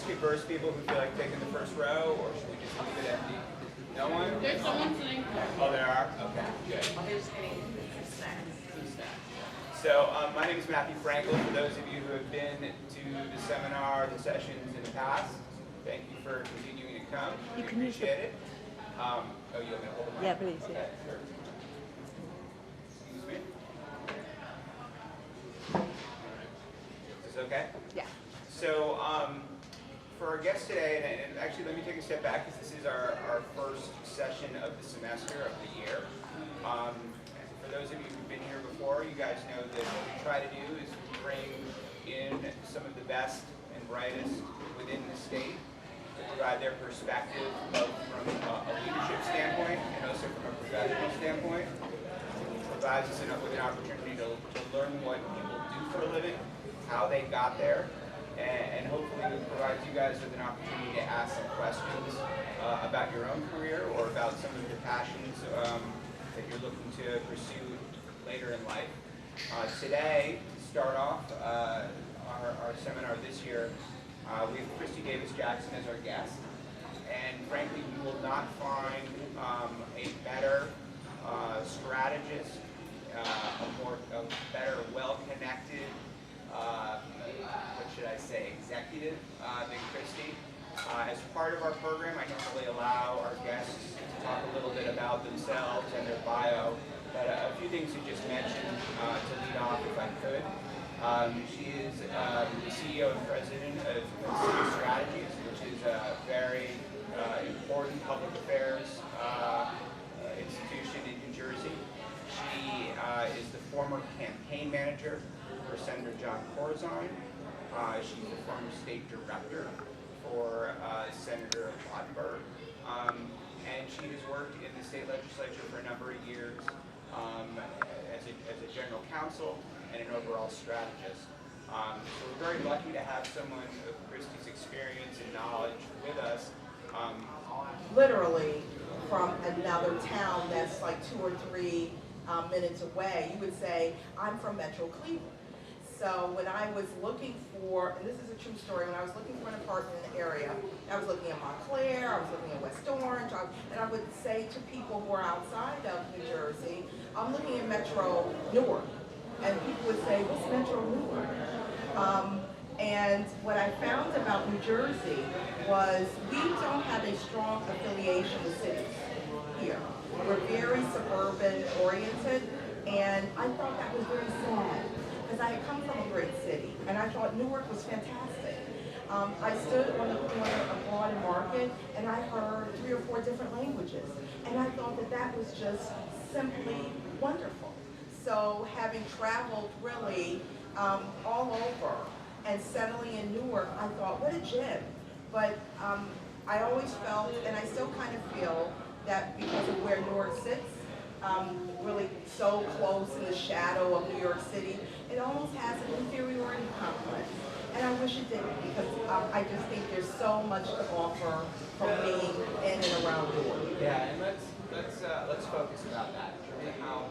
skip verse people who feel like taking the first row, or should we just leave it empty? No one? There's someone sitting. Oh, there are? Okay, good. There's any snacks. So my name is Matthew Frankel. For those of you who have been to the seminar, the sessions in the past, thank you for continuing to come. We appreciate it. Oh, you want me to hold the mic? Yeah, please. Okay, sure. Excuse me. Is this okay? Yeah. So for our guest today, and actually let me take a step back because this is our first session of the semester of the year. For those of you who've been here before, you guys know that what we try to do is bring in some of the best and brightest within the state to provide their perspective, both from a leadership standpoint and also from a professional standpoint. It provides us with an opportunity to learn what people do for a living, how they got there, and hopefully it provides you guys with an opportunity to ask some questions about your own career or about some of the passions that you're looking to pursue later in life. Today, to start off our seminar this year, we have Chrsty Jackson as our guest, and frankly, you will not find a better strategist, a better, well-connected, what should I say, executive than Chrsty. As part of our program, I normally allow our guests to talk a little bit about themselves and their bio, but a few things you just mentioned to lead off, if I could. She is the CEO and president of City Strategies, which is a very important public affairs institution in New Jersey. She is the former campaign manager for Senator John Corzine. She's the former state director for Senator Lautenberg. And she has worked in the state legislature for a number of years as a general counsel and an overall strategist. So we're very lucky to have someone of Chrysty's experience and knowledge with us. Literally from another town that's like 2 or 3 minutes away, you would say, I'm from Metro Cleveland. So when I was looking for, and this is a true story, when I was looking for an apartment in the area, I was looking at Montclair, I was looking at West Orange, and I would say to people who are outside of New Jersey, I'm looking at Metro Newark. And people would say, what's Metro Newark? And what I found about New Jersey was we don't have a strong affiliation with cities here. We're very suburban oriented, and I thought that was very sad. Because I had come from a great city, and I thought Newark was fantastic. I stood on the corner of Broad and Market, and I heard 3 or 4 different languages, and I thought that that was just simply wonderful. So having traveled really all over and settling in Newark, I thought, what a gem. But I always felt, and I still kind of feel, that because of where Newark sits, really so close in the shadow of New York City, it almost has an inferiority complex. And I wish it didn't, because I just think there's so much to offer from being in and around Newark. Yeah, and let's focus about that,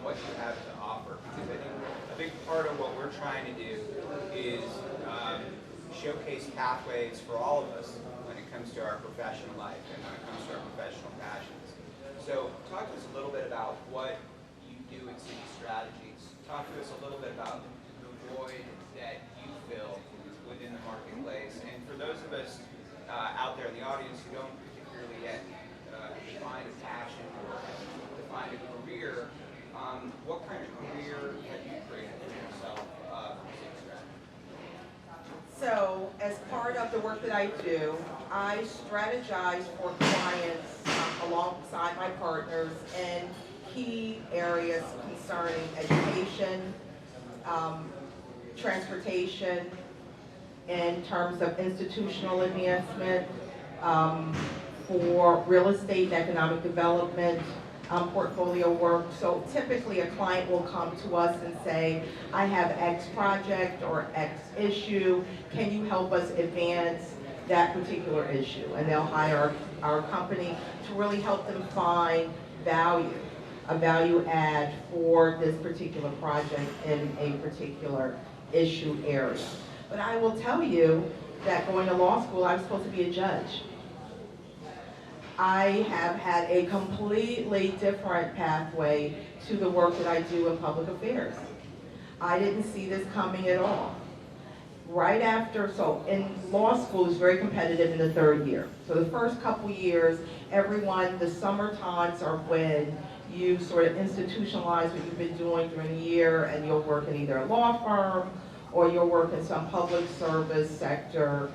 what you have to offer, because I think a big part of what we're trying to do is showcase pathways for all of us when it comes to our professional life and when it comes to our professional passions. So talk to us a little bit about what you do in City Strategies. Talk to us a little bit about the void that you fill within the marketplace. And for those of us out there in the audience who don't particularly yet define a passion or define a career, what kind of career have you created for yourself from City Strategies? So, as part of the work that I do, I strategize for clients alongside my partners in key areas concerning education, transportation, in terms of institutional advancement, for real estate and economic development, portfolio work. So typically a client will come to us and say, I have X project or X issue, can you help us advance that particular issue? And they'll hire our company to really help them find value, a value add for this particular project in a particular issue area. But I will tell you that going to law school, I was supposed to be a judge. I have had a completely different pathway to the work that I do in public affairs. I didn't see this coming at all. Right after, so in law school is very competitive in the third year. So the first couple years, everyone, the summer times are when you sort of institutionalize what you've been doing during the year, and you'll work in either a law firm or you'll work in some public service sector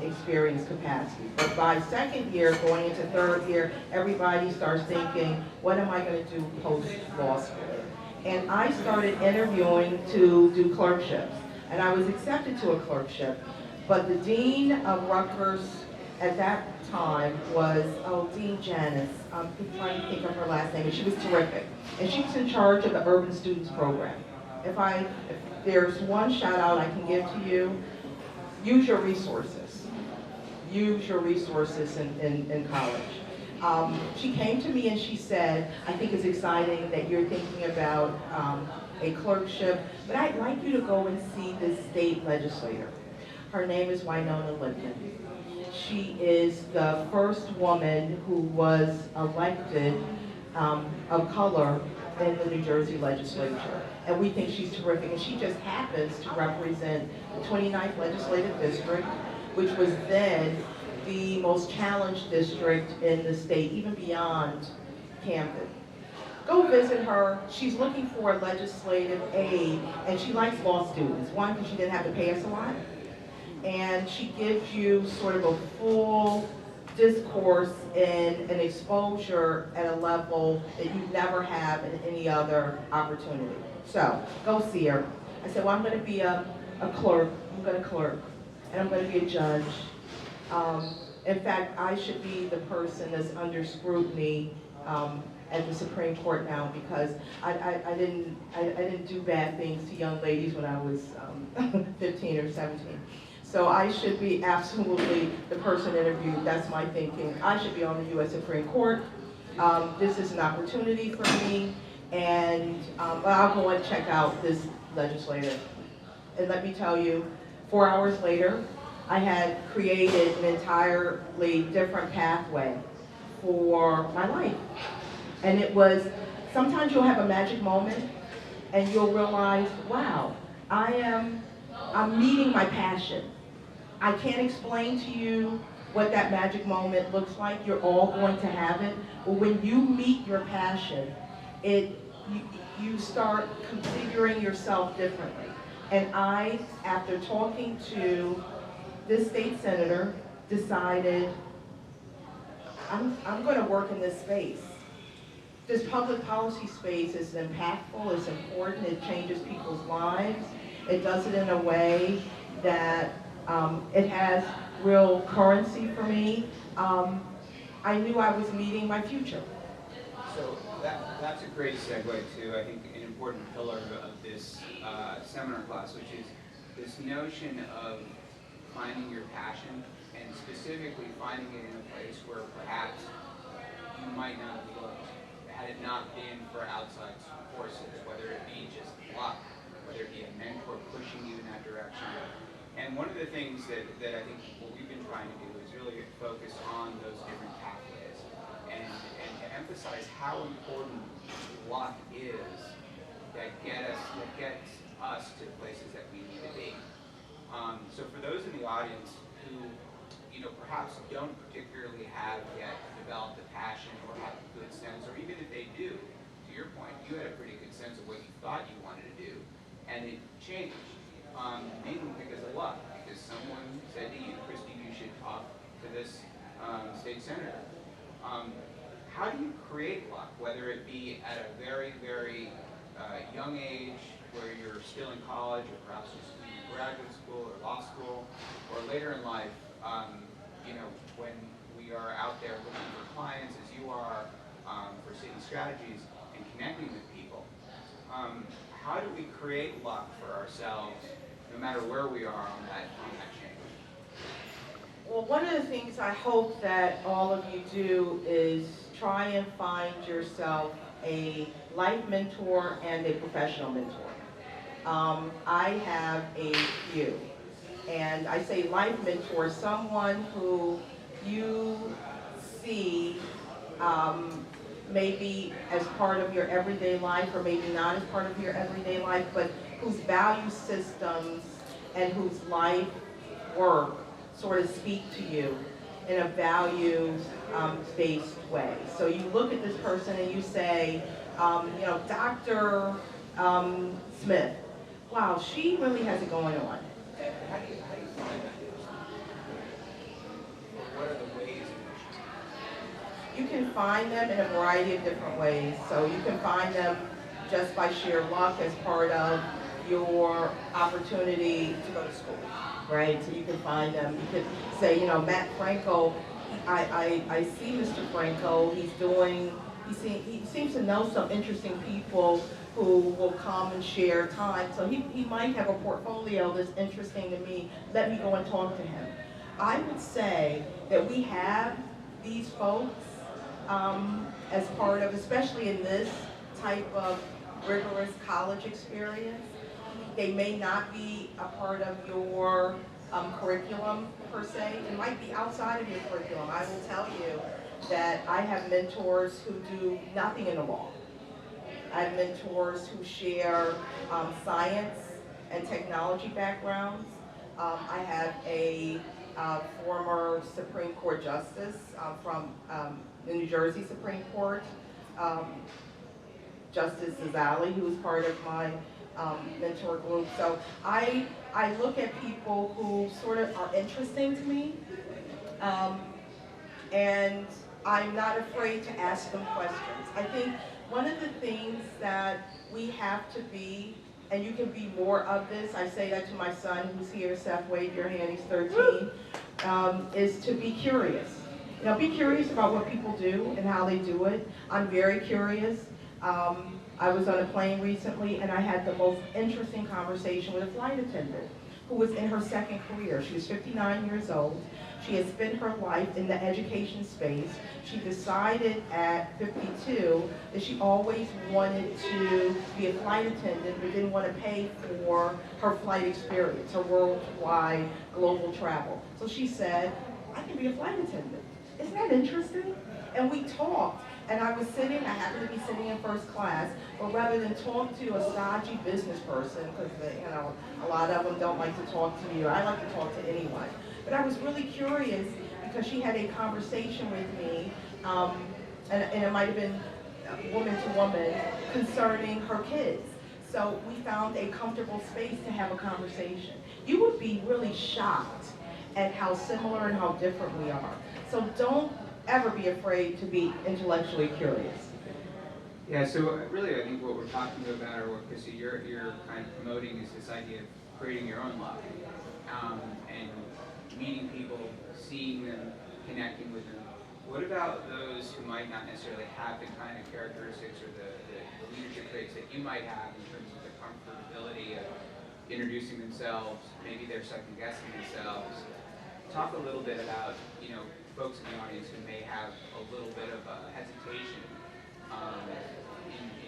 experience capacity. But by second year, going into third year, everybody starts thinking, what am I going to do post-law school? And I started interviewing to do clerkships. And I was accepted to a clerkship. But the dean of Rutgers at that time was, Dean Janice. I'm trying to think of her last name, and she was terrific. And she was in charge of the Urban Students Program. If there's one shout out I can give to you, use your resources. Use your resources in college. She came to me and she said, I think it's exciting that you're thinking about a clerkship, but I'd like you to go and see this state legislator. Her name is Winona Lippman. She is the first woman who was elected of color in the New Jersey legislature. And we think she's terrific. And she just happens to represent the 29th Legislative District, which was then the most challenged district in the state, even beyond Camden. Go visit her. She's looking for a legislative aid, and she likes law students. One, because she didn't have to pay us a lot, and she gives you sort of a full discourse and an exposure at a level that you never have in any other opportunity. So, go see her. I said, well, I'm going to be a clerk. I'm going to clerk, and I'm going to be a judge. In fact, I should be the person that's under scrutiny at the Supreme Court now, because I didn't do bad things to young ladies when I was 15 or 17. So I should be absolutely the person interviewed. That's my thinking. I should be on the U.S. Supreme Court. This is an opportunity for me, and I'll go and check out this legislator. And let me tell you, 4 hours later, I had created an entirely different pathway for my life. And it was, sometimes you'll have a magic moment and you'll realize, wow, I'm meeting my passion. I can't explain to you what that magic moment looks like. You're all going to have it. But when you meet your passion, you start configuring yourself differently. And I, after talking to this state senator, decided I'm going to work in this space. This public policy space is impactful, it's important, it changes people's lives. It does it in a way that it has real currency for me. I knew I was meeting my future. So that's a great segue to, I think, an important pillar of this seminar class, which is this notion of finding your passion, and specifically finding it in a place where perhaps you might not have looked had it not been for outside forces, whether it be just luck, whether it be a mentor pushing you in that direction. And one of the things that I think what we've been trying to do is really focus on those different pathways and to emphasize how important luck is that gets us to the places that we need to be. So for those in the audience who, perhaps don't particularly have yet developed a passion or have a good sense, or even if they do, to your point, you had a pretty good sense of what you thought you wanted to do, and it changed, mainly because of luck, because someone said to you, Chrsty, you should talk to this state senator. How do you create luck, whether it be at a very, very young age, where you're still in college, or perhaps just in graduate school or law school, or later in life, when we are out there looking for clients, as you are, for city strategies and connecting with people? How do we create luck for ourselves, no matter where we are on that chain? Well, one of the things I hope that all of you do is try and find yourself a life mentor and a professional mentor. I have a few. And I say life mentor, someone who you see maybe as part of your everyday life or maybe not as part of your everyday life, but whose value systems and whose life work sort of speak to you in a value-based way. So you look at this person and you say, you know, Dr. Smith, wow, she really has it going on. How do you find that? What are the ways in which You can find them in a variety of different ways. So you can find them just by sheer luck as part of your opportunity to go to school, right? So you can find them. You could say, you know, Matt Frankel, I see Mr. Frankel, he seems to know some interesting people who will come and share time. So he might have a portfolio that's interesting to me. Let me go and talk to him. I would say that we have these folks as part of, especially in this type of rigorous college experience. They may not be a part of your curriculum per se. It might be outside of your curriculum. I will tell you that I have mentors who do nothing in the law. I have mentors who share science and technology backgrounds. I have a former Supreme Court justice from the New Jersey Supreme Court, Justice Zali, who is part of my mentor group. So I look at people who sort of are interesting to me, and I'm not afraid to ask them questions. I think one of the things that we have to be, and you can be more of this, I say that to my son who's here, Seth, wave your hand, he's 13, is to be curious. You know, be curious about what people do and how they do it. I'm very curious. I was on a plane recently and I had the most interesting conversation with a flight attendant who was in her second career. She was 59 years old. She had spent her life in the education space. She decided at 52 that she always wanted to be a flight attendant but didn't want to pay for her flight experience, her worldwide global travel. So she said, I can be a flight attendant. Isn't that interesting? And we talked. And I was sitting, I happened to be sitting in first class, but rather than talk to a stodgy business person, because you know, a lot of them don't like to talk to you, I like to talk to anyone. But I was really curious because she had a conversation with me, and it might have been woman to woman, concerning her kids. So we found a comfortable space to have a conversation. You would be really shocked at how similar and how different we are. So don't ever be afraid to be intellectually curious. Yeah, so really I think what we're talking about, or what Chrsty, you're kind of promoting, is this idea of creating your own love, and meeting people, seeing them, connecting with them. What about those who might not necessarily have the kind of characteristics or the leadership traits that you might have in terms of the comfortability of introducing themselves, maybe they're second guessing themselves? Talk a little bit about, you know, folks in the audience who may have a little bit of a hesitation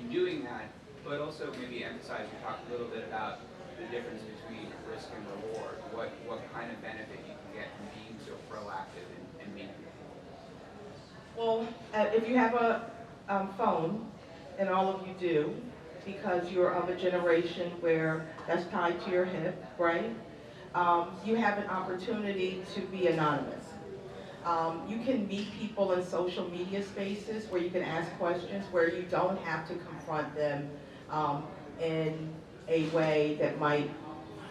in doing that, but also maybe emphasize or talk a little bit about the difference between risk and reward, what kind of benefit you can get from being so proactive and meaningful. Well, if you have a phone, and all of you do, because you're of a generation where that's tied to your hip, right? You have an opportunity to be anonymous. You can meet people in social media spaces where you can ask questions, where you don't have to confront them in a way that might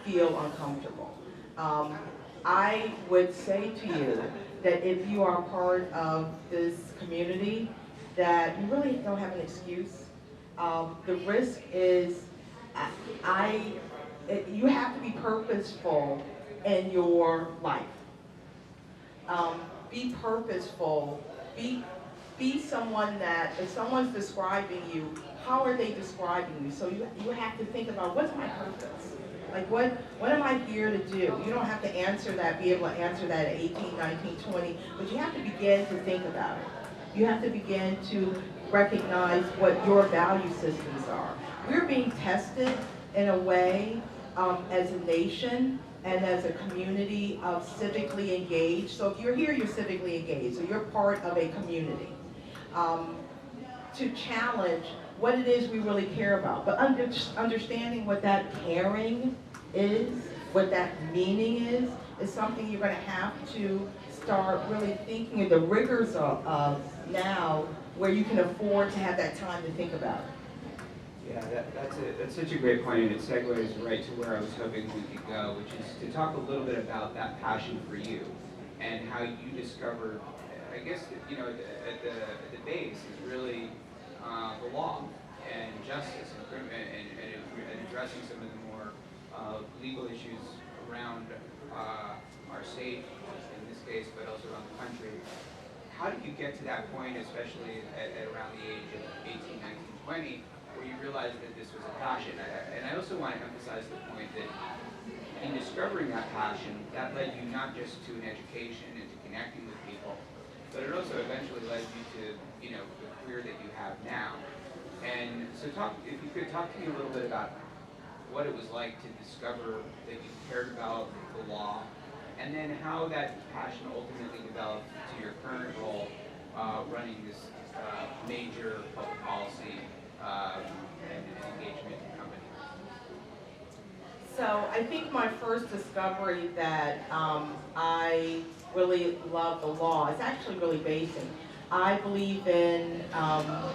feel uncomfortable. I would say to you that if you are part of this community, that you really don't have an excuse. The risk is, you have to be purposeful in your life. Be purposeful. Be someone that, if someone's describing you, how are they describing you? So you have to think about, what's my purpose? Like, what am I here to do? You don't have to answer that, be able to answer that at 18, 19, 20, but you have to begin to think about it. You have to begin to recognize what your value systems are. We're being tested in a way as a nation and as a community of civically engaged. So if you're here, you're civically engaged, so you're part of a community. To challenge what it is we really care about, but understanding what that caring is, what that meaning is something you're going to have to start really thinking of the rigors of now, where you can afford to have that time to think about it. Yeah, that's such a great point, and it segues right to where I was hoping we could go, which is to talk a little bit about that passion for you and how you discovered, I guess, you know, at the base is really the law and justice and addressing some of the more legal issues around our state, in this case, but also around the country. How did you get to that point, especially at around the age of 18, 19, 20, where you realized that this was a passion? And I also want to emphasize the point that in discovering that passion, that led you not just to an education and to connecting with people, but it also eventually led you to, you know, the career that you have now. And so if you could talk to me a little bit about what it was like to discover that you cared about the law, and then how that passion ultimately developed to your current role running this major public policy and engagement company. So I think my first discovery that I really love the law is actually really basic. I believe in I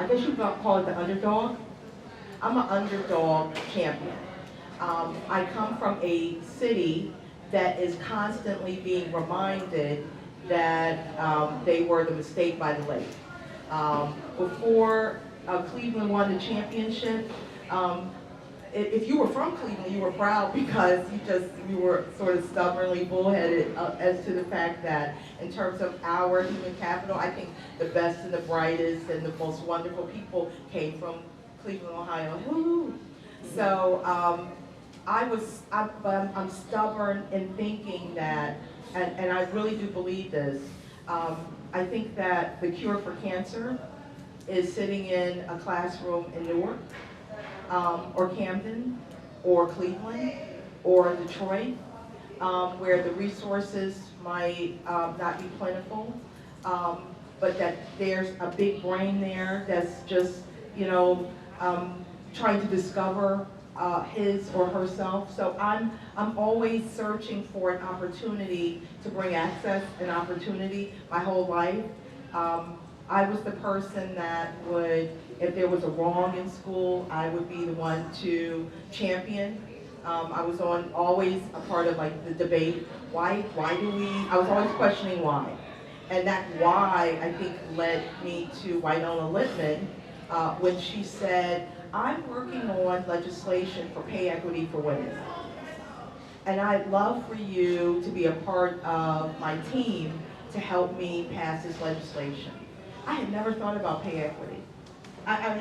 guess you could call it the underdog. I'm an underdog champion. I come from a city that is constantly being reminded that they were the mistake by the lake. Before Cleveland won the championship, if you were from Cleveland, you were proud because you were sort of stubbornly bullheaded as to the fact that in terms of our human capital, I think the best and the brightest and the most wonderful people came from Cleveland, Ohio. Woo-hoo. So I'm stubborn in thinking that, and I really do believe this, I think that the cure for cancer is sitting in a classroom in Newark, or Camden, or Cleveland, or Detroit, where the resources might not be plentiful, but that there's a big brain there that's just, you know, trying to discover his or herself. So I'm always searching for an opportunity to bring access and opportunity my whole life. I was the person that would, if there was a wrong in school, I would be the one to champion. I was always a part of like the debate. I was always questioning why. And that why, I think, led me to Winona Littman when she said, I'm working on legislation for pay equity for women. And I'd love for you to be a part of my team to help me pass this legislation. I had never thought about pay equity. I'm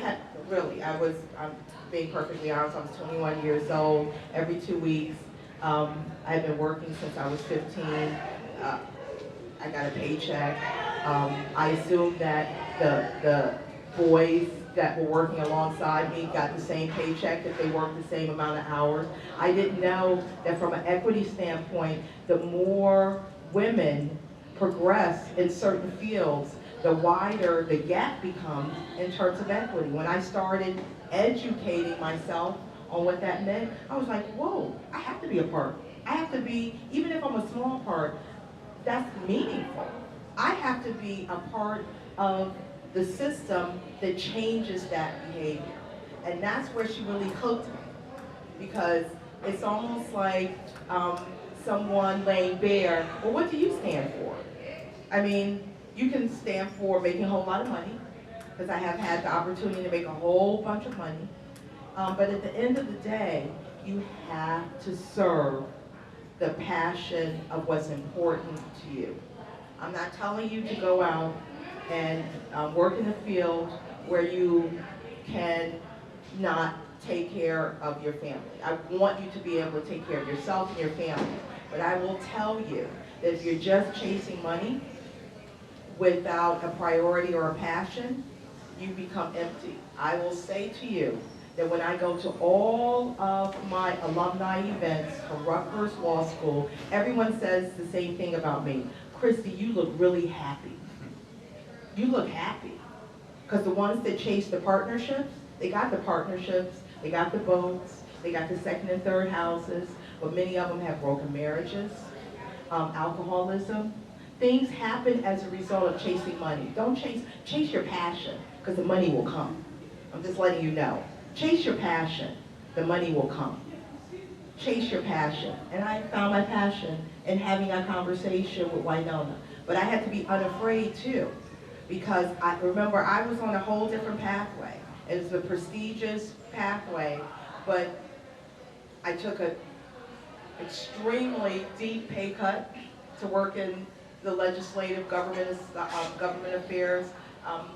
being perfectly honest, I was 21 years old. Every 2 weeks, I've been working since I was 15. I got a paycheck. I assumed that the boys that were working alongside me got the same paycheck, that they worked the same amount of hours. I didn't know that from an equity standpoint, the more women progress in certain fields, the wider the gap becomes in terms of equity. When I started educating myself on what that meant, I was like, whoa, I have to be a part. I have to be, even if I'm a small part, that's meaningful. I have to be a part of the system that changes that behavior. And that's where she really hooked me, because it's almost like someone laying bare, well, what do you stand for? I mean, you can stand for making a whole lot of money, because I have had the opportunity to make a whole bunch of money. But at the end of the day, you have to serve the passion of what's important to you. I'm not telling you to go out and work in a field where you can not take care of your family. I want you to be able to take care of yourself and your family. But I will tell you that if you're just chasing money without a priority or a passion, you become empty. I will say to you that when I go to all of my alumni events from Rutgers Law School, everyone says the same thing about me. Chrsty, you look really happy. You look happy. Because the ones that chase the partnerships, they got the partnerships, they got the boats, they got the second and third houses, but many of them have broken marriages, alcoholism. Things happen as a result of chasing money. Don't chase your passion, because the money will come. I'm just letting you know. Chase your passion, the money will come. Chase your passion. And I found my passion in having a conversation with Winona. But I had to be unafraid too, because I remember I was on a whole different pathway. It was a prestigious pathway, but I took an extremely deep pay cut to work in the legislative government affairs,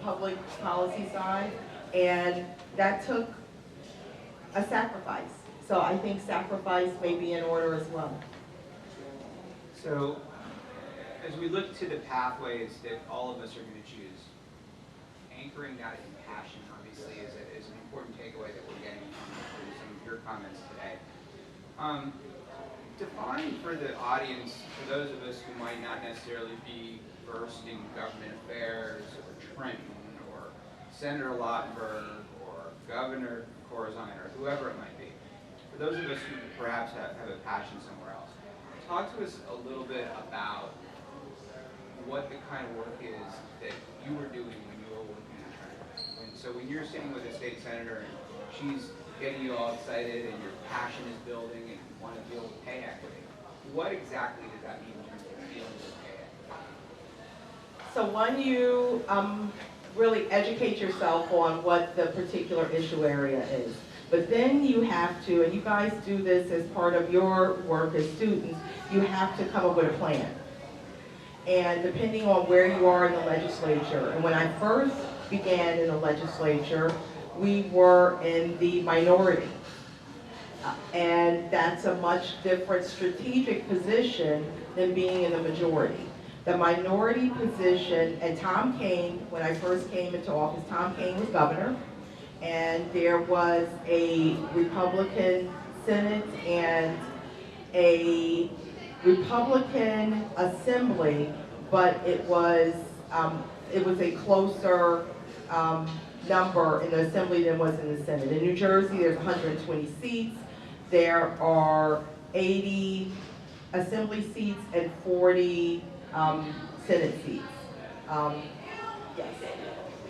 public policy side, and that took a sacrifice. So I think sacrifice may be in order as well. So, as we look to the pathways that all of us are going to choose, anchoring that in passion, obviously, is an important takeaway that we're getting from some of your comments today. Define for the audience, for those of us who might not necessarily be versed in government affairs, or Trenton, or Senator Lautenberg, or Governor Corzine, or whoever it might be, for those of us who perhaps have a passion somewhere else, talk to us a little bit about what the kind of work is that you were doing when you were working in Trenton. So when you're sitting with a state senator and she's getting you all excited and your passion is building and you want to deal with pay equity, what exactly does that mean in terms of dealing with pay equity? So when you really educate yourself on what the particular issue area is, but then you have to, and you guys do this as part of your work as students, you have to come up with a plan. And depending on where you are in the legislature, and when I first began in the legislature, we were in the minority. And that's a much different strategic position than being in the majority. The minority position, and Tom Kean, when I first came into office, Tom Kean was governor, and there was a Republican Senate and a Republican Assembly, but it was a closer number in the Assembly than was in the Senate. In New Jersey, there's 120 seats. There are 80 Assembly seats and 40 Senate seats. Yes.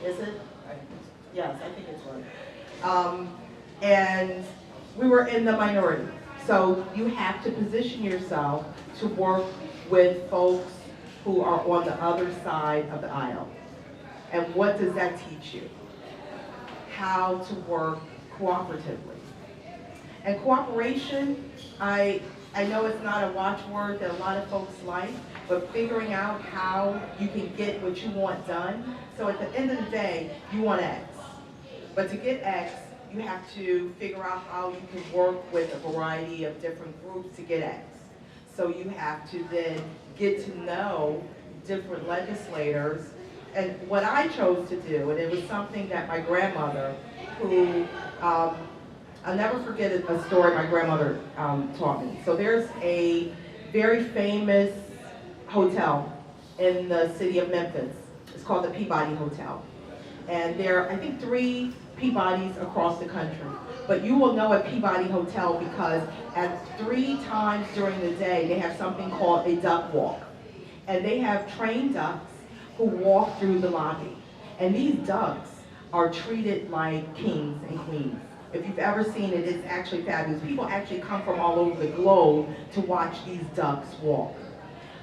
Is it? Yes, I think it's one. And we were in the minority. So you have to position yourself to work with folks who are on the other side of the aisle. And what does that teach you? How to work cooperatively. And cooperation, I know it's not a watchword that a lot of folks like, but figuring out how you can get what you want done. So at the end of the day, you want X. But to get X, you have to figure out how you can work with a variety of different groups to get X. So you have to then get to know different legislators. And what I chose to do, and it was something that my grandmother, who, I'll never forget a story my grandmother taught me. So there's a very famous hotel in the city of Memphis. It's called the Peabody Hotel. And there are, I think, 3 Peabodys across the country. But you will know a Peabody Hotel because at 3 times during the day, they have something called a duck walk. And they have trained ducks who walk through the lobby. And these ducks are treated like kings and queens. If you've ever seen it, it's actually fabulous. People actually come from all over the globe to watch these ducks walk.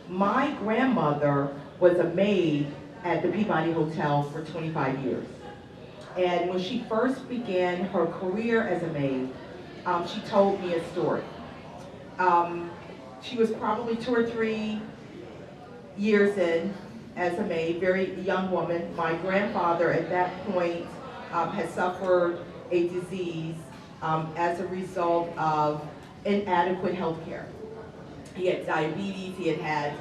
My grandmother was a maid at the Peabody Hotel for 25 years. And when she first began her career as a maid, she told me a story. She was probably 2 or 3 years in as a maid, very young woman. My grandfather at that point had suffered a disease as a result of inadequate health care. He had diabetes, he had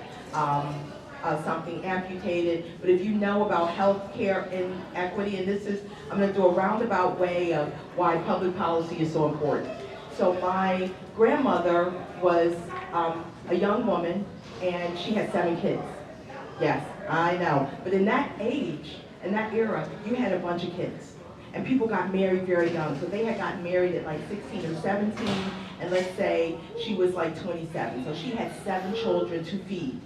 something amputated. But if you know about healthcare inequity, and this is, I'm going to do a roundabout way of why public policy is so important. So my grandmother was a young woman, and she had 7 kids. Yes, I know. But in that age, in that era, you had a bunch of kids. And people got married very young. So they had gotten married at like 16 or 17, and let's say she was like 27. So she had 7 children to feed.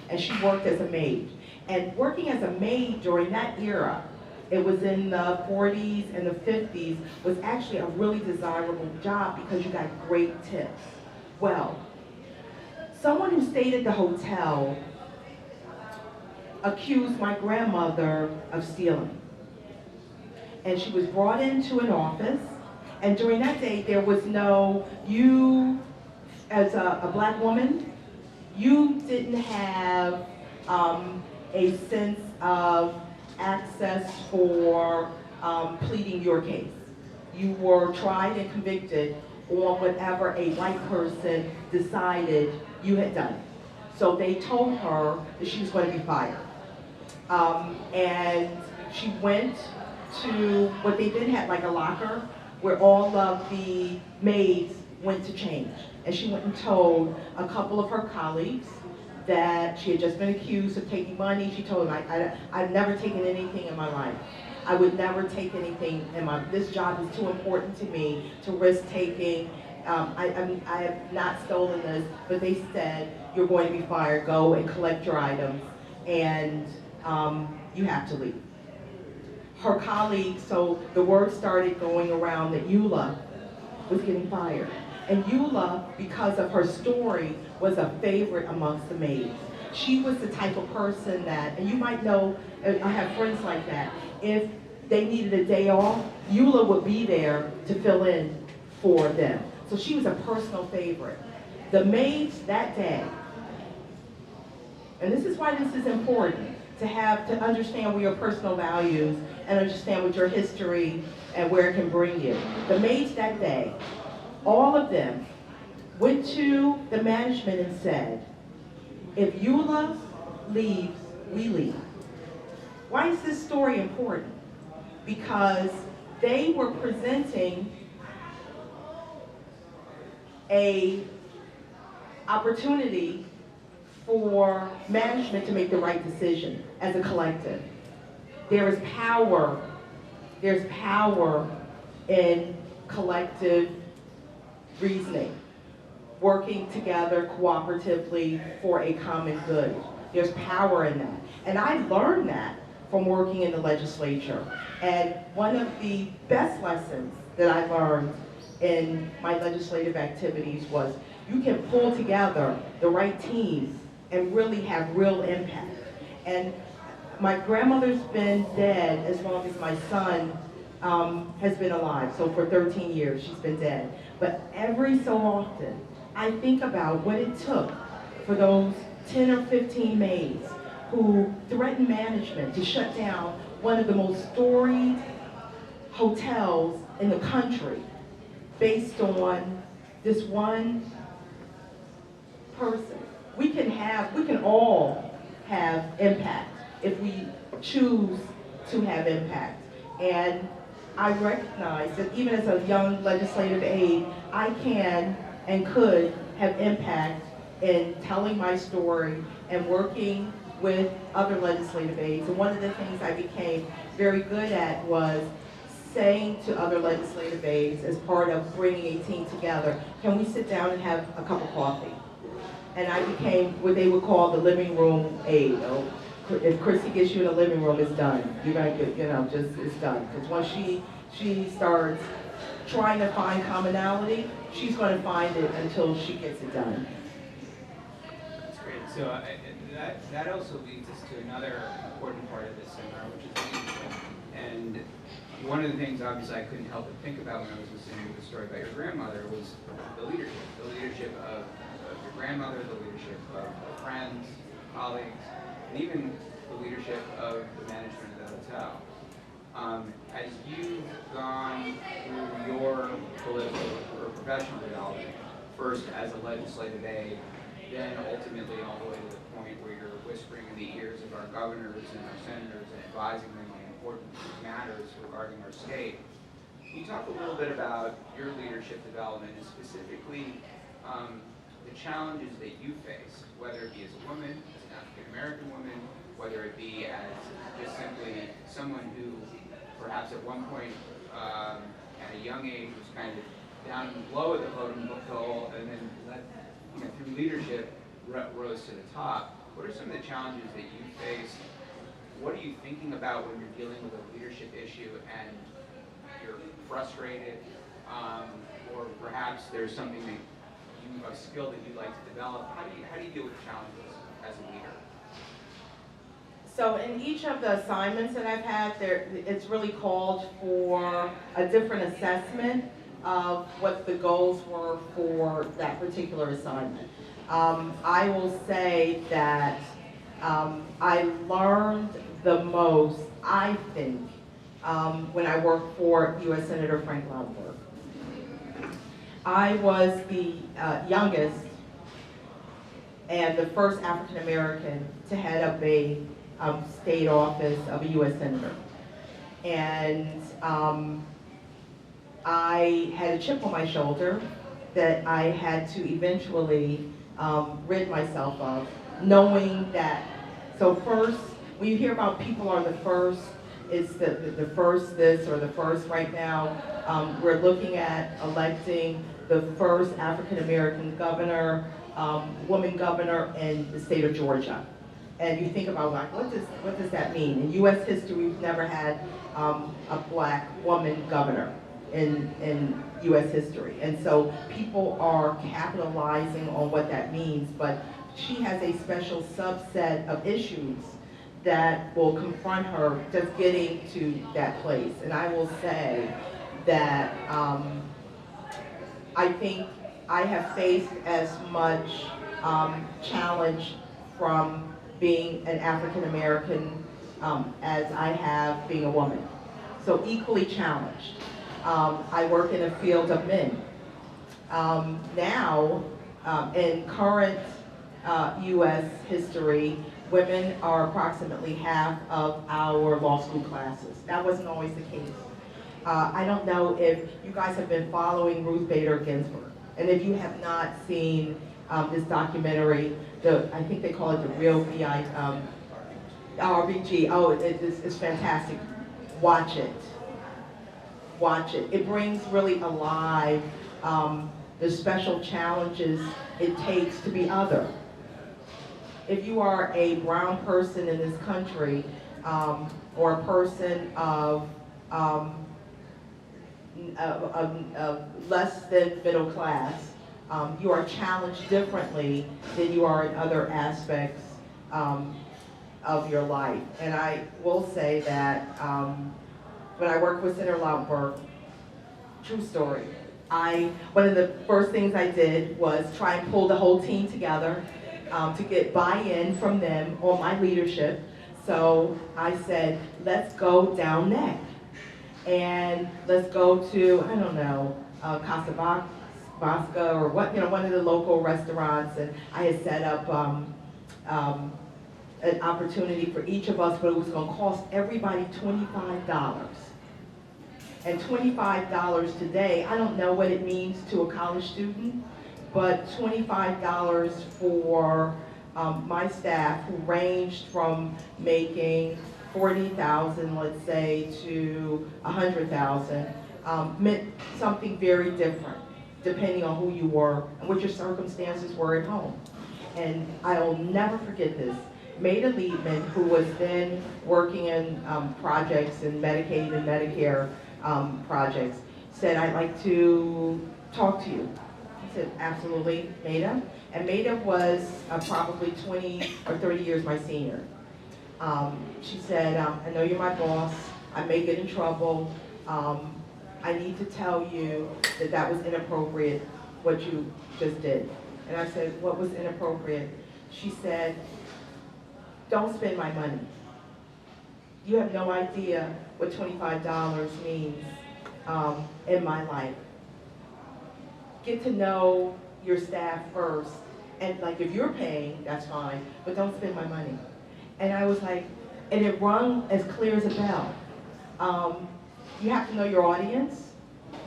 And she worked as a maid. And working as a maid during that era, it was in the 40s and the 50s, was actually a really desirable job because you got great tips. Well, someone who stayed at the hotel accused my grandmother of stealing. And she was brought into an office, and during that day there was no, you as a black woman, you didn't have a sense of access for pleading your case. You were tried and convicted on whatever a white person decided you had done. So they told her that she was going to be fired. And she went to what they then had, like a locker, where all of the maids went to change. And she went and told a couple of her colleagues that she had just been accused of taking money. She told them, I've never taken anything in my life. I would never take anything in this job is too important to me to risk taking. I have not stolen this, but they said, you're going to be fired, go and collect your items, and you have to leave. Her colleagues, so the word started going around that Eula was getting fired. And Eula, because of her story, was a favorite amongst the maids. She was the type of person that, and you might know, I have friends like that, if they needed a day off, Eula would be there to fill in for them. So she was a personal favorite. The maids that day, and this is why this is important, to understand what your personal values and understand what your history and where it can bring you. The maids that day, all of them went to the management and said, if Eula leaves, we leave. Why is this story important? Because they were presenting a opportunity for management to make the right decision as a collective. There is power, there's power in collective reasoning, working together cooperatively for a common good. There's power in that. And I learned that from working in the legislature. And one of the best lessons that I learned in my legislative activities was you can pull together the right teams and really have real impact. And my grandmother's been dead as long as my son has been alive. So for 13 years, she's been dead. But every so often, I think about what it took for those 10 or 15 maids who threatened management to shut down one of the most storied hotels in the country based on this one person. We can all have impact if we choose to have impact. And I recognize that even as a young legislative aide, I can and could have impact in telling my story and working with other legislative aides. And one of the things I became very good at was saying to other legislative aides as part of bringing a team together, can we sit down and have a cup of coffee? And I became what they would call the living room aide. If Chrsty gets you in the living room, it's done. You're gonna get, it's done. Because once she starts trying to find commonality, she's gonna find it until she gets it done. That's great. So that also leads us to another important part of this seminar, which is leadership. And one of the things, obviously, I couldn't help but think about when I was listening to the story about your grandmother was the leadership of your grandmother, the leadership of friends, colleagues, and even the leadership of the management of the hotel. As you've gone through your political or professional development, first as a legislative aide, then ultimately all the way to the point where you're whispering in the ears of our governors and our senators and advising them on important matters regarding our state. Can you talk a little bit about your leadership development and specifically the challenges that you face, whether it be as a woman, as an African-American woman, whether it be as just simply someone who perhaps at one point at a young age was kind of down low at the voting poll and then through leadership rose to the top. What are some of the challenges that you face? What are you thinking about when you're dealing with a leadership issue and you're frustrated, or perhaps there's something that a skill that you'd like to develop? How do you deal with challenges as a leader? So in each of the assignments that I've had, it's really called for a different assessment of what the goals were for that particular assignment. I will say that I learned the most, I think, when I worked for U.S. Senator Frankel. I was the youngest and the first African American to head up a state office of a U.S. Senator. And I had a chip on my shoulder that I had to eventually rid myself of, knowing that, so first, when you hear about people are the first, it's the first this or the first right now, we're looking at electing the first African-American governor, woman governor in the state of Georgia. And you think about, like, what does that mean? In U.S. history, we've never had a black woman governor in U.S. history. And so people are capitalizing on what that means, but she has a special subset of issues that will confront her just getting to that place. And I will say that I think I have faced as much challenge from being an African American as I have being a woman. So equally challenged. I work in a field of men. Now, in current U.S. history, women are approximately half of our law school classes. That wasn't always the case. I don't know if you guys have been following Ruth Bader Ginsburg, and if you have not seen this documentary, I think they call it the Real RBG. Oh, it's fantastic. Watch it. Watch it. It brings really alive the special challenges it takes to be other. If you are a brown person in this country, or a person of less than middle class, you are challenged differently than you are in other aspects of your life. And I will say that when I worked with Senator Lautenberg, true story, one of the first things I did was try and pull the whole team together to get buy-in from them on my leadership. So I said, let's go down neck. And let's go to, I don't know, Casa Vasca or what, one of the local restaurants. And I had set up an opportunity for each of us, but it was going to cost everybody $25. And $25 today, I don't know what it means to a college student, but $25 for my staff, who ranged from making $40,000, let's say, to $100,000, meant something very different, depending on who you were and what your circumstances were at home. And I'll never forget this. Maida Liebman, who was then working in projects in Medicaid and Medicare projects, said, I'd like to talk to you. I said, absolutely, Maida. And Maida was probably 20 or 30 years my senior. She said, I know you're my boss, I may get in trouble, I need to tell you that that was inappropriate, what you just did. And I said, what was inappropriate? She said, don't spend my money. You have no idea what $25 means in my life. Get to know your staff first And like, if you're paying, that's fine, but don't spend my money. And I was like, and it rung as clear as a bell. You have to know your audience.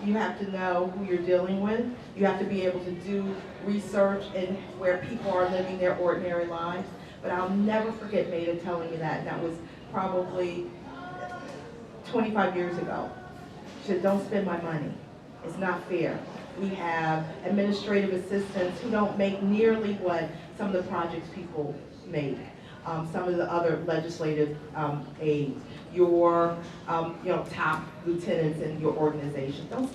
You have to know who you're dealing with. You have to be able to do research in where people are living their ordinary lives. But I'll never forget Maida telling me that, and that was probably 25 years ago. She said, don't spend my money. It's not fair. We have administrative assistants who don't make nearly what some of the projects people make. Some of the other legislative aides, your top lieutenants in your organization. Don't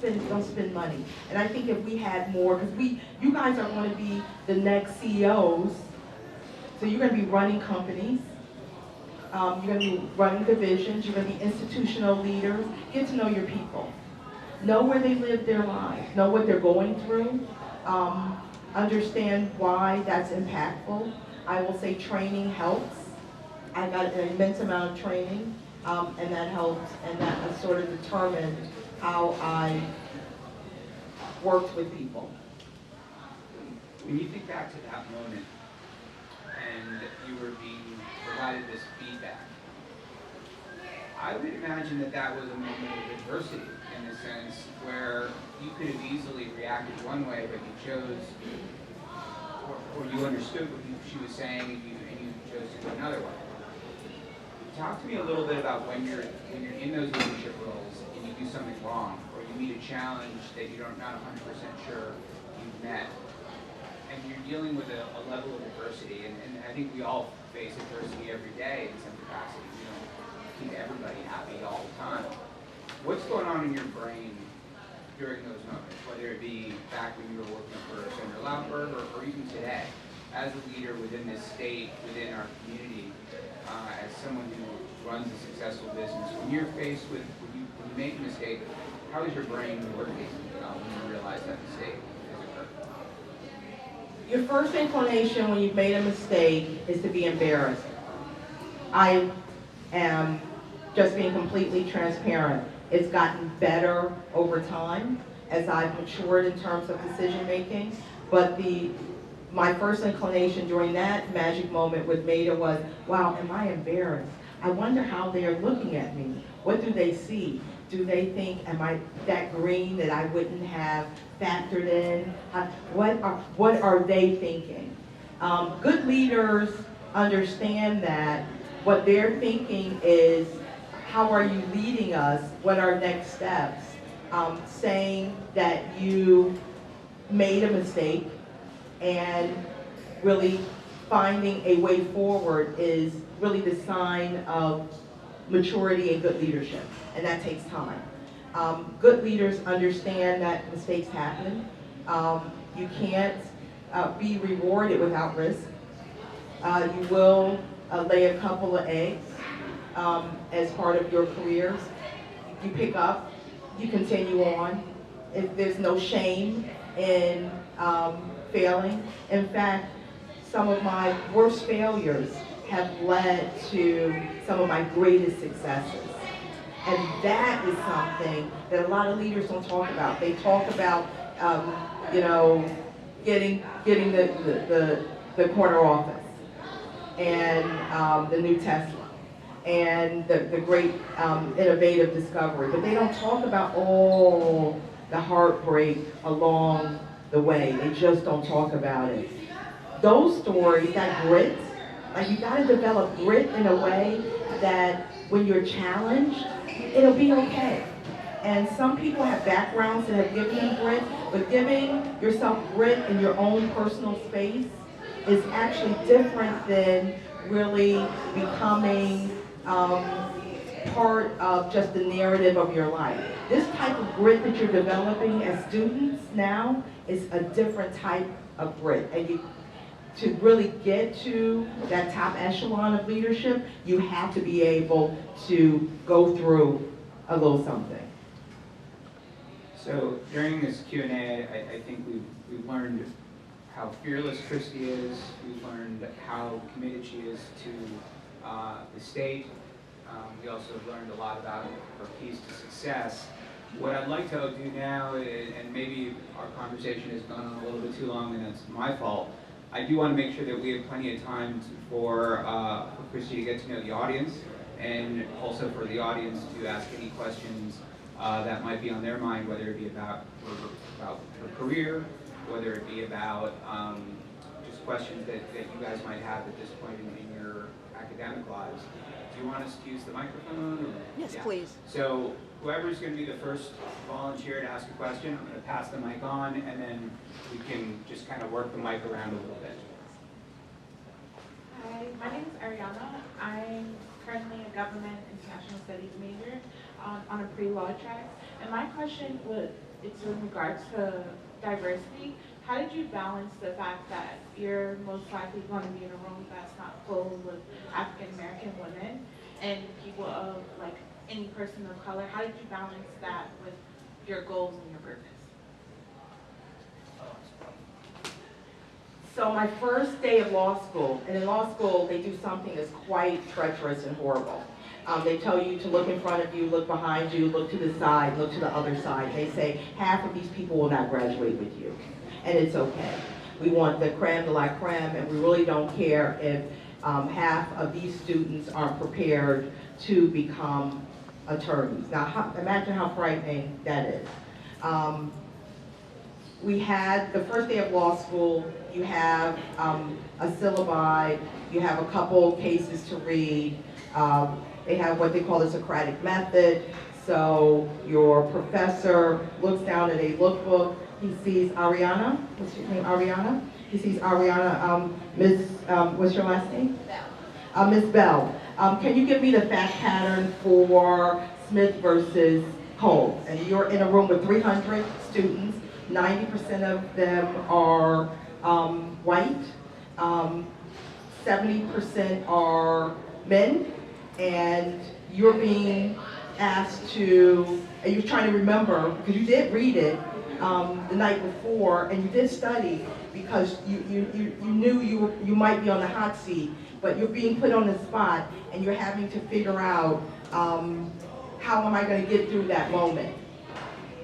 spend money. And I think if we had more, because you guys are going to be the next CEOs, so you're going to be running companies. You're going to be running divisions. You're going to be institutional leaders. Get to know your people. Know where they live their lives. Know what they're going through. Understand why that's impactful. I will say training helps. I got an immense amount of training, and that helped, and that has sort of determined how I worked with people. When you think back to that moment, and you were being provided this feedback, I would imagine that that was a moment of adversity, in the sense where you could have easily reacted one way, but you chose, or you understood what she was saying, and you chose to go another way. Talk to me a little bit about when you're in those leadership roles and you do something wrong, or you meet a challenge that you're not 100% sure you've met, and you're dealing with a level of adversity, and I think we all face adversity every day in some capacity. We don't keep everybody happy all the time. What's going on in your brain during those moments, whether it be back when you were working for Senator Lautenberg, or even today, as a leader within this state, within our community, as someone who runs a successful business, when you're faced with, when you make a mistake, how is your brain working when you realize that mistake has occurred? Your first inclination when you've made a mistake is to be embarrassed. I am just being completely transparent. It's gotten better over time as I've matured in terms of decision making, but my first inclination during that magic moment with Maida was, wow, am I embarrassed? I wonder how they're looking at me. What do they see? Do they think, am I that green that I wouldn't have factored in? What are they thinking? Good leaders understand that what they're thinking is, how are you leading us? What are next steps? Saying that you made a mistake and really finding a way forward is really the sign of maturity and good leadership, and that takes time. Good leaders understand that mistakes happen. You can't be rewarded without risk. You will lay a couple of eggs as part of your careers. You pick up, you continue on. There's no shame in failing. In fact, some of my worst failures have led to some of my greatest successes. And that is something that a lot of leaders don't talk about. They talk about, getting the corner office and the new Tesla and the great innovative discovery. But they don't talk about all the heartbreak along the way. They just don't talk about it. Those stories, that grit, like, you gotta develop grit in a way that when you're challenged, it'll be okay. And some people have backgrounds that have given them grit, but giving yourself grit in your own personal space is actually different than really becoming part of just the narrative of your life. This type of grit that you're developing as students now is a different type of grit. And to really get to that top echelon of leadership, you have to be able to go through a little something. So during this Q&A, I think we've learned how fearless Chrsty is. We've learned how committed she is to the state. We also learned a lot about her keys to success. What I'd like to do now, and maybe our conversation has gone on a little bit too long, and that's my fault, I do want to make sure that we have plenty of time for Chrsty to get to know the audience, and also for the audience to ask any questions that might be on their mind, whether it be about her career, whether it be about just questions that you guys might have at this point in your academic lives. Do you want us to use the microphone? Or? Yes, Yeah. please. So whoever's going to be the first volunteer to ask a question, I'm going to pass the mic on, and then we can just kind of work the mic around a little bit. Hi, my name is Ariana. I'm currently a government international studies major on a pre-law track. And my question it's in regards to diversity. How did you balance the fact that you're most likely going to be in a room that's not full with African American women and people of like any person of color? How did you balance that with your goals and your purpose? So my first day of law school, and in law school they do something that's quite treacherous and horrible. They tell you to look in front of you, look behind you, look to the side, look to the other side. They say half of these people will not graduate with you, and it's okay. We want the creme de la creme, and we really don't care if half of these students aren't prepared to become attorneys. Now, imagine how frightening that is. We had the first day of law school, you have a syllabi, you have a couple cases to read. They have what they call the Socratic method. So your professor looks down at a lookbook, he sees Ariana, what's your name, Ariana? He sees Ariana, what's your last name? Bell. Ms. Bell, can you give me the fact pattern for Smith versus Cole? And you're in a room with 300 students, 90% of them are white, 70% are men, and you're being asked to, and you're trying to remember, because you did read it the night before, and you did study, because you knew you might be on the hot seat, but you're being put on the spot, and you're having to figure out, how am I going to get through that moment,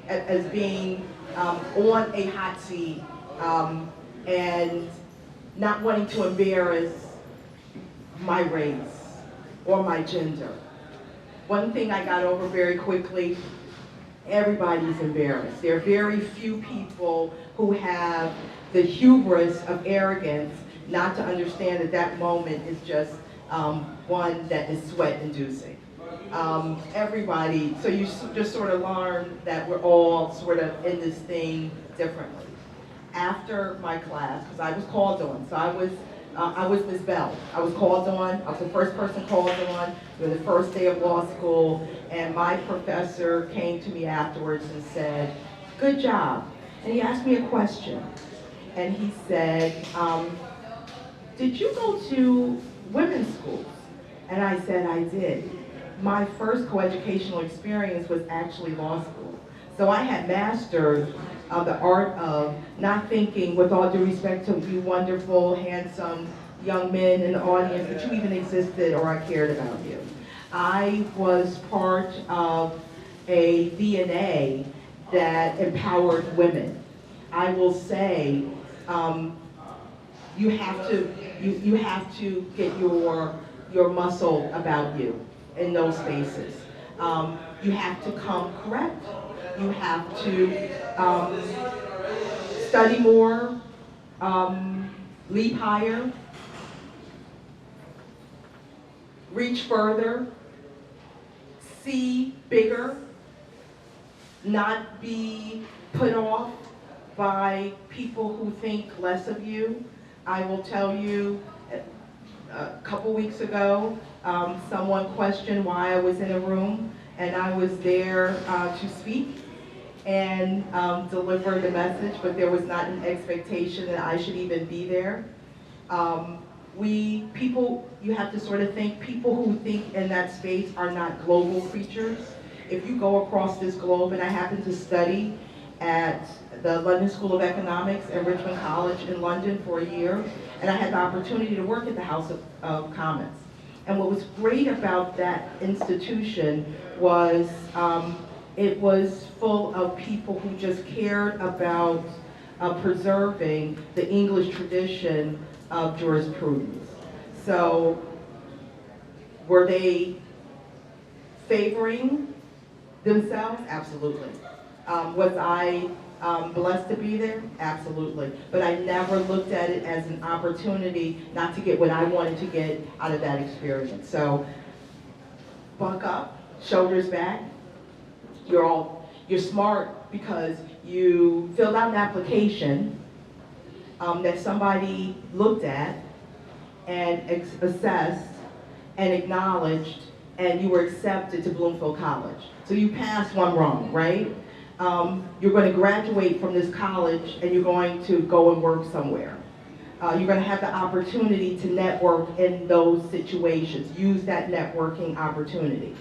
as being on a hot seat, and not wanting to embarrass my race or my gender. One thing I got over very quickly, everybody's embarrassed. There are very few people who have the hubris of arrogance not to understand that that moment is just one that is sweat-inducing. Everybody, so you just sort of learn that we're all sort of in this thing differently. After my class, because I was called on, so I was Ms. Bell. I was called on, I was the first person called on during the first day of law school, and my professor came to me afterwards and said, good job. And he asked me a question, and he said, did you go to women's schools? And I said, I did. My first coeducational experience was actually law school. So I had mastered the art of not thinking, with all due respect to you wonderful, handsome young men in the audience, that you even existed or I cared about you. I was part of a DNA that empowered women. I will say, you have to get your muscle about you in those spaces. You have to come correct. You have to study more, leap higher, reach further, see bigger, not be put off by people who think less of you. I will tell you, a couple weeks ago, someone questioned why I was in a room, and I was there to speak and deliver the message, but there was not an expectation that I should even be there. You have to sort of think, people who think in that space are not global creatures. If you go across this globe, and I happen to study at the London School of Economics at Richmond College in London for a year, and I had the opportunity to work at the House of Commons. And what was great about that institution was it was full of people who just cared about preserving the English tradition of jurisprudence. So were they favoring themselves? Absolutely. Was I blessed to be there? Absolutely. But I never looked at it as an opportunity not to get what I wanted to get out of that experience. So buck up, shoulders back. You're smart because you filled out an application that somebody looked at and assessed and acknowledged, and you were accepted to Bloomfield College. So you passed one rung, right? You're going to graduate from this college and you're going to go and work somewhere. You're going to have the opportunity to network in those situations. Use that networking opportunity.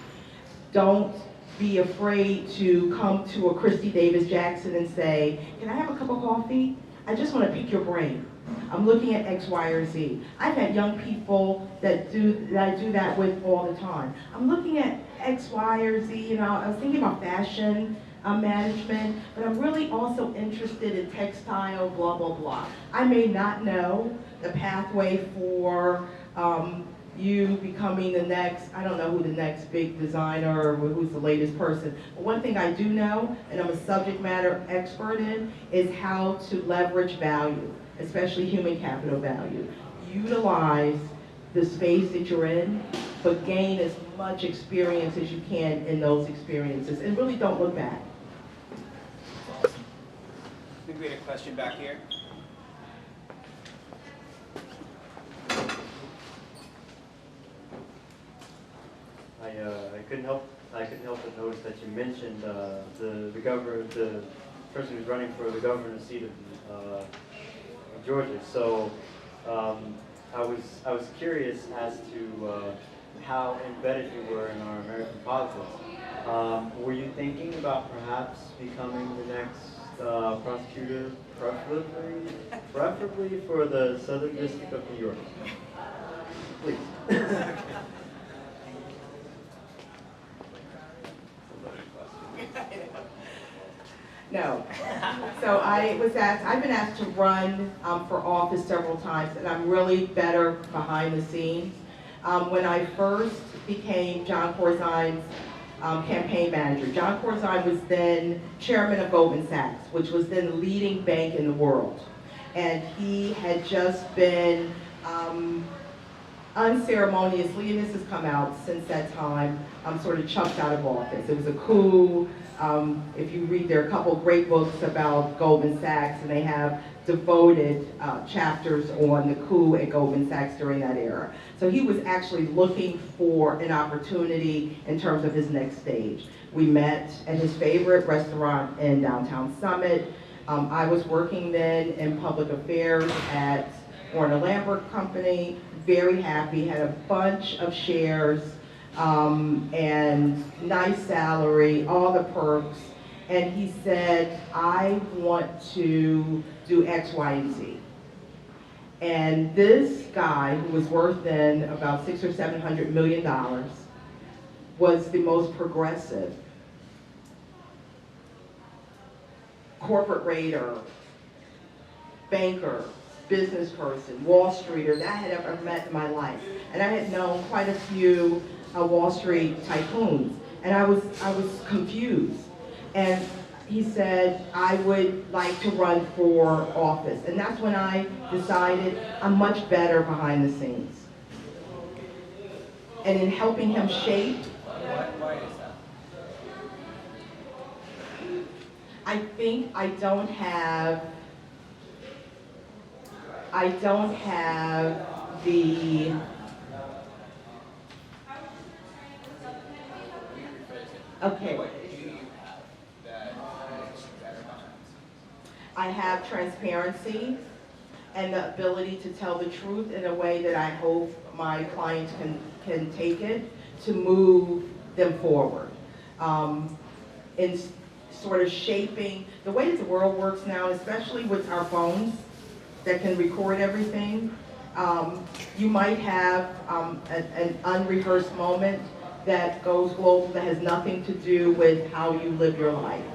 Don't be afraid to come to a Chrsty Davis Jackson and say, can I have a cup of coffee? I just want to pick your brain. I'm looking at X, Y, or Z. I've had young people that I do that with all the time. I'm looking at X, Y, or Z. You know, I was thinking about fashion management, but I'm really also interested in textile, blah, blah, blah. I may not know the pathway for you becoming the next, I don't know who the next big designer or who's the latest person. But one thing I do know, and I'm a subject matter expert in, is how to leverage value, especially human capital value. Utilize the space that you're in, but gain as much experience as you can in those experiences. And really don't look back. I think we had a question back here. I couldn't help but notice that you mentioned the person who's running for the governor's seat of Georgia. So I was curious as to how embedded you were in our American politics. Were you thinking about perhaps becoming the next prosecutor, preferably for the Southern District of New York? Please. No. So I've been asked to run for office several times, and I'm really better behind the scenes. When I first became John Corzine's campaign manager, John Corzine was then chairman of Goldman Sachs, which was then the leading bank in the world. And he had just been unceremoniously, and this has come out since that time, sort of chucked out of office. It was a coup. If you read, there are a couple great books about Goldman Sachs, and they have devoted chapters on the coup at Goldman Sachs during that era. So he was actually looking for an opportunity in terms of his next stage. We met at his favorite restaurant in downtown Summit. I was working then in public affairs at Warner Lambert Company, very happy, had a bunch of shares, and nice salary, all the perks. And he said, I want to do X, Y, and Z. And this guy, who was worth then about $600 or $700 million, was the most progressive corporate raider, banker, business person, Wall Streeter that I had ever met in my life. And I had known quite a few Wall Street tycoons, and I was confused. And he said, I would like to run for office. And that's when I decided I'm much better behind the scenes. And in helping him shape, Why is that? I think I don't have the okay. What do you have that makes you better behind? I have transparency and the ability to tell the truth in a way that I hope my clients can take it to move them forward. In sort of shaping the way that the world works now, especially with our phones that can record everything. You might have an unrehearsed moment that goes global that has nothing to do with how you live your life.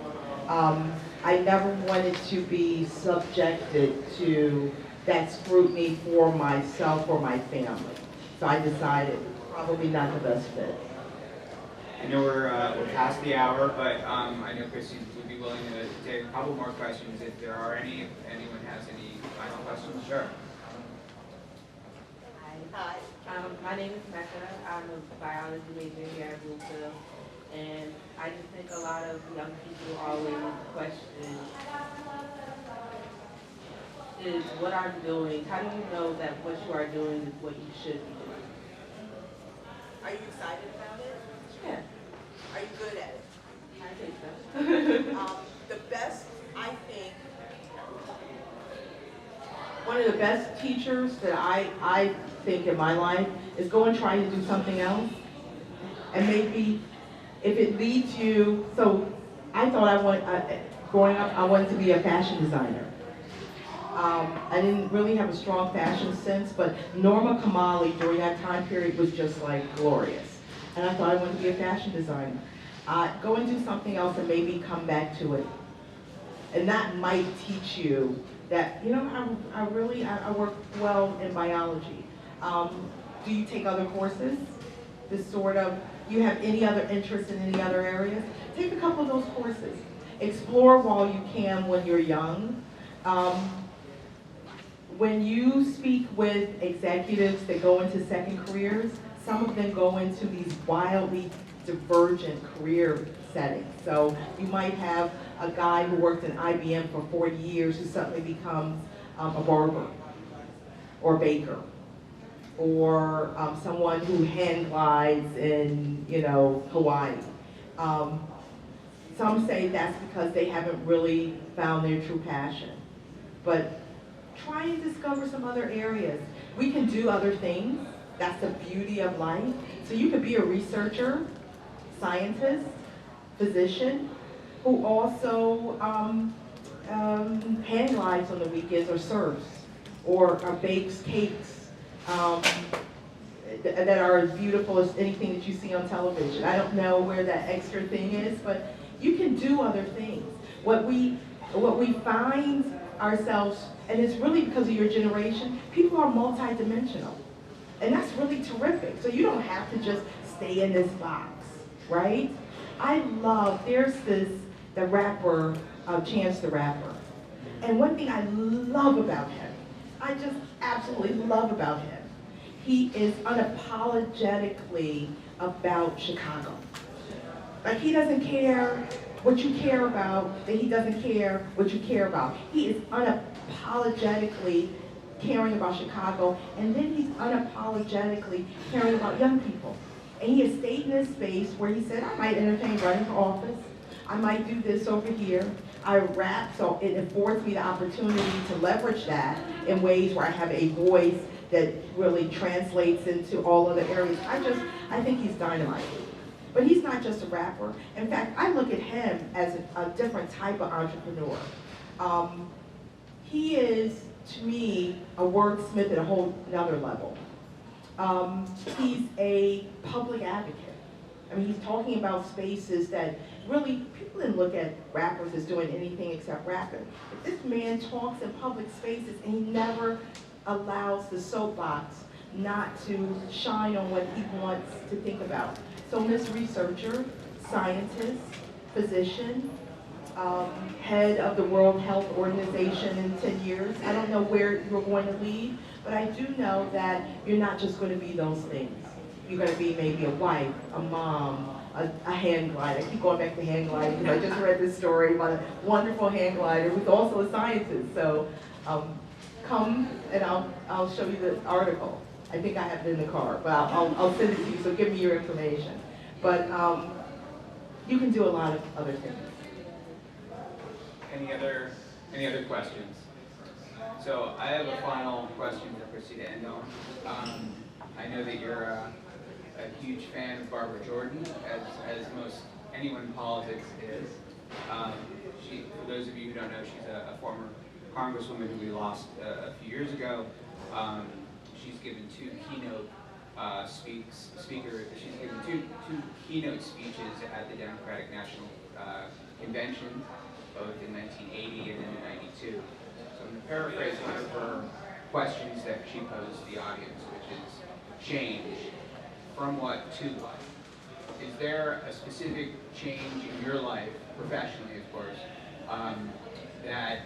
I never wanted to be subjected to that scrutiny for myself or my family. So I decided probably not the best fit. I know we're past the hour, but I know Chrsty would be willing to take a couple more questions if there are any. If anyone has any final questions, sure. Hi. My name is Mecca. I'm a biology major here at Bloomfield. And I just think a lot of young people always question is what I'm doing. How do you know that what you are doing is what you should be doing? Are you excited about it? Yeah, Are you good at it? I think so. The best, I think, one of the best teachers that I think in my life is go and try to do something else. And maybe if it leads you, so I thought growing up, I wanted to be a fashion designer. I didn't really have a strong fashion sense, but Norma Kamali during that time period was just like glorious. And I thought I wanted to be a fashion designer. Go and do something else and maybe come back to it. And that might teach you that, you know, I work well in biology. Do you take other courses? This sort of, you have any other interest in any other areas? Take a couple of those courses. Explore while you can when you're young. When you speak with executives that go into second careers, some of them go into these wildly divergent career settings. So you might have a guy who worked in IBM for 40 years who suddenly becomes a barber or baker, or someone who hand glides in, you know, Hawaii. Some say that's because they haven't really found their true passion. But try and discover some other areas. We can do other things. That's the beauty of life. So you could be a researcher, scientist, physician, who also hand glides on the weekends or serves, or bakes cakes that are as beautiful as anything that you see on television. I don't know where that extra thing is, but you can do other things. What we find ourselves, and it's really because of your generation, people are multidimensional. And that's really terrific. So you don't have to just stay in this box, right? There's the rapper, Chance the Rapper. And one thing I love about him, I just absolutely love about him, he is unapologetically about Chicago. Like, he doesn't care what you care about, that he doesn't care what you care about. He is unapologetically caring about Chicago, and then he's unapologetically caring about young people. And he has stayed in this space where he said, I might entertain running for office. I might do this over here. I rap, so it affords me the opportunity to leverage that in ways where I have a voice that really translates into all other areas. I think he's dynamite. But he's not just a rapper. In fact, I look at him as a different type of entrepreneur. He is, to me, a wordsmith at a whole another level. He's a public advocate. I mean, he's talking about spaces that really, people didn't look at rappers as doing anything except rapping. But this man talks in public spaces, and he never allows the soapbox not to shine on what he wants to think about. So this researcher, scientist, physician, head of the World Health Organization in 10 years. I don't know where you're going to lead, but I do know that you're not just going to be those things. You're going to be maybe a wife, a mom, a hand glider. I keep going back to hand gliding because I just read this story about a wonderful hand glider who's also a scientist. So come and I'll show you the article. I think I have it in the car, but I'll send it to you, so give me your information. But you can do a lot of other things. Any other questions? So I have a final question for Chrsty to end on. I know that you're a huge fan of Barbara Jordan, as most anyone in politics is. For those of you who don't know, she's a former congresswoman who we lost a few years ago. She's given two keynote keynote speeches at the Democratic National Convention, both in 1980 and then in 92. So I'm going to paraphrase one of her questions that she posed to the audience, which is change from what to what? Is there a specific change in your life, professionally of course, that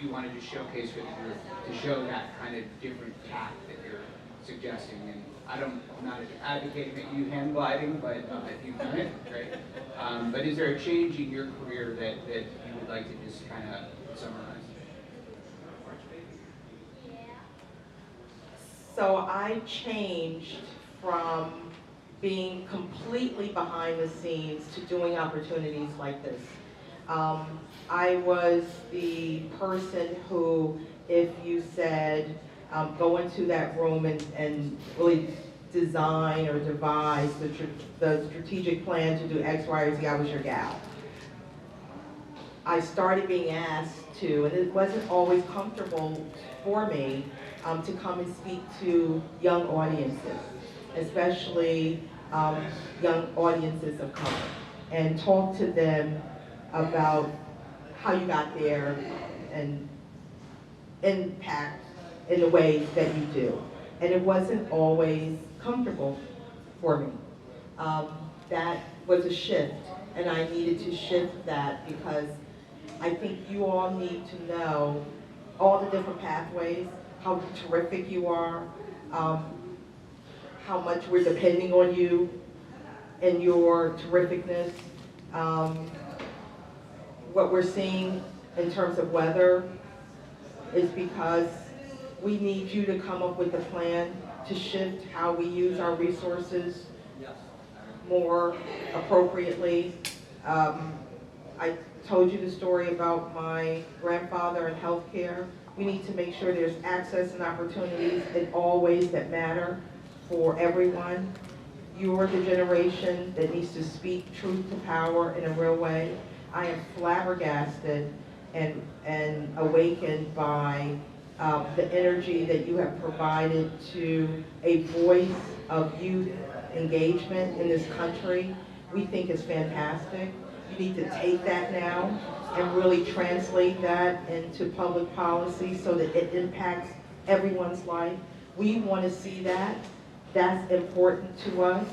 you wanted to showcase for the group to show that kind of different path that you're suggesting? And I'm not advocating that you hang gliding, but if you've done it, great. But is there a change in your career that you would like to just kind of summarize? So I changed from being completely behind the scenes to doing opportunities like this. I was the person who, if you said, go into that room and really design or devise the strategic plan to do X, Y, or Z, I was your gal. I started being asked to, and it wasn't always comfortable for me, to come and speak to young audiences, especially young audiences of color, and talk to them about how you got there and impact in the ways that you do. And it wasn't always comfortable for me. That was a shift, and I needed to shift that because I think you all need to know all the different pathways, how terrific you are, how much we're depending on you and your terrificness. What we're seeing in terms of weather is because we need you to come up with a plan to shift how we use our resources more appropriately. I told you the story about my grandfather and healthcare. We need to make sure there's access and opportunities in all ways that matter for everyone. You're the generation that needs to speak truth to power in a real way. I am flabbergasted and awakened by the energy that you have provided to a voice of youth engagement in this country. We think is fantastic. You need to take that now and really translate that into public policy so that it impacts everyone's life. We want to see that. That's important to us.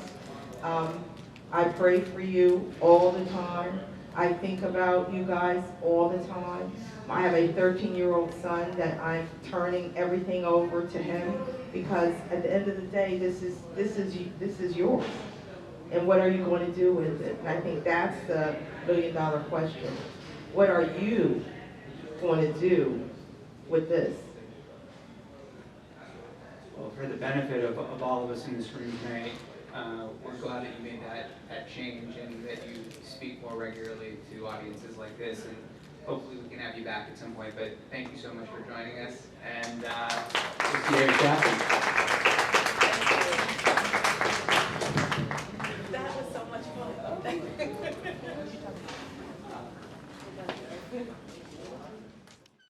I pray for you all the time. I think about you guys all the time. I have a 13-year-old son that I'm turning everything over to him because at the end of the day, this is yours. And what are you going to do with it? And I think that's the million-dollar question. What are you going to do with this? Well, for the benefit of all of us in this room tonight, we're glad that you made that change and that you speak more regularly to audiences like this. And hopefully we can have you back at some point. But thank you so much for joining us. And we'll see you at Chapman.